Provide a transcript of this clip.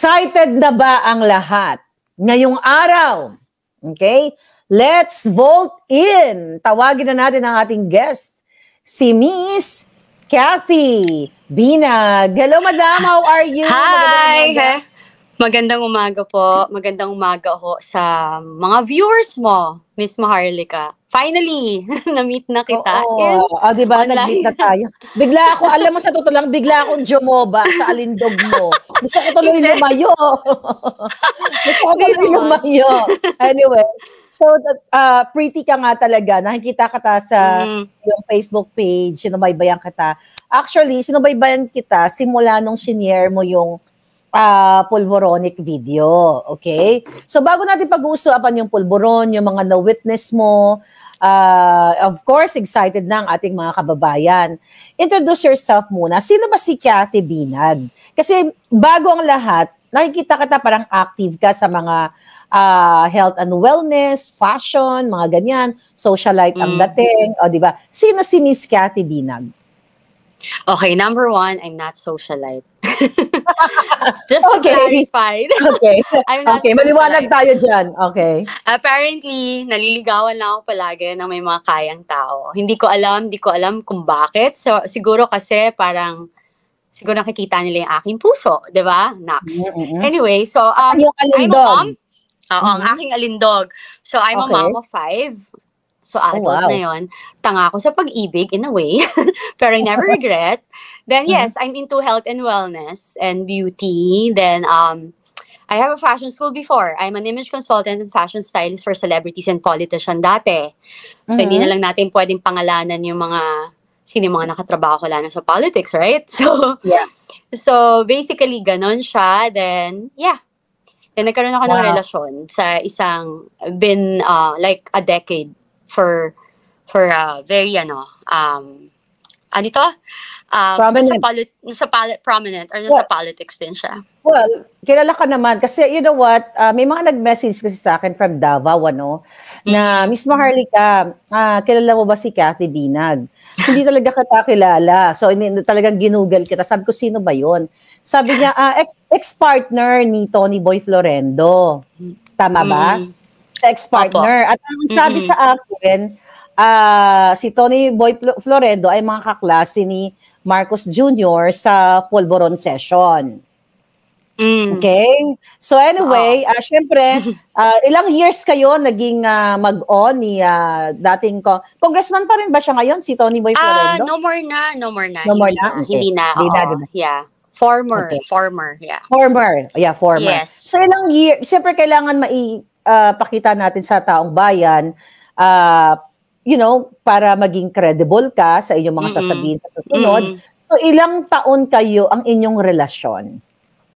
Excited na ba ang lahat? Ngayong araw, okay? Let's vote in. Tawagin na natin ang ating guest, si Miss Cathy Binag. Hello, madam. How are you? Hi! Magandang umaga po. Magandang umaga ho sa mga viewers mo, Miss Maharlika. Finally, na-meet na kita. Oo. Diba? Nag-meet na tayo. Bigla ako, alam mo sa totoo lang, bigla akong jumoba sa alindog mo. Gusto ko tuloy lumayo. Gusto ko tuloy lumayo. Anyway, so pretty ka nga talaga. Nakikita ka sa yung Facebook page, sinubaybayan kita. Actually, sinubaybayan kita simula nung senior mo yung pulboronic video, okay? So bago natin pag-uusapan yung pulboron, yung mga na-witness mo, of course, excited na ang ating mga kababayan. Introduce yourself muna. Sino ba si Cathy Binag? Kasi bago ang lahat, nakikita kita parang active ka sa mga health and wellness, fashion, mga ganyan, socialite ang dating, o di ba? Sino si Miss Cathy Binag? Okay, number one, I'm not socialite. Just to clarify. Okay. Maliwanag tayo dyan. Okay. Apparently, naliligawan lang ako palagi ng may mga kayang tao. Hindi ko alam kung bakit. So, siguro kasi siguro nakikita nila yung aking puso, di ba? Nax. Anyway, so, yung I'm a mom. Ang aking alindog. So, I'm a mom of 5. So, adult na yun. Tanga ako sa pag-ibig in a way. Pero I never regret. Then, yes, I'm into health and wellness and beauty. Then, I have a fashion school before. I'm an image consultant and fashion stylist for celebrities and politicians dati. So, hindi na lang natin pwedeng pangalanan yung sino yung mga nakatrabaho ko lang sa politics, right? So, so basically, ganon siya. Then, Then, nagkaroon ako ng relasyon sa been like a decade for very prominent. Prominent or nasa politics din siya. Well, kilala ka naman kasi you know what, may mga nag-message kasi sa akin from Davao, na Miss Maharlika, kilala mo ba si Cathy Binag? Hindi talaga kita kilala. So, talagang ginugal kita. Sabi ko, sino ba yon? Sabi niya, ex-partner ni Tony Boy Florendo. Tama ba? Sa ex-partner. At ang sabi sa akin, si Tony Boy Florendo ay mga kaklase ni Marcos Jr. sa Pulboron session. Okay? So anyway, syempre, ilang years kayo naging mag-on ni dating congressman pa rin ba siya ngayon, si Tony Boy Florendo? No more na. Okay. Hindi na. Yeah. Former. Yes. So ilang years, siyempre kailangan pakita natin sa taong bayan, para maging credible ka sa inyong mga sasabihin sa susunod. So, ilang taon kayo ang inyong relasyon?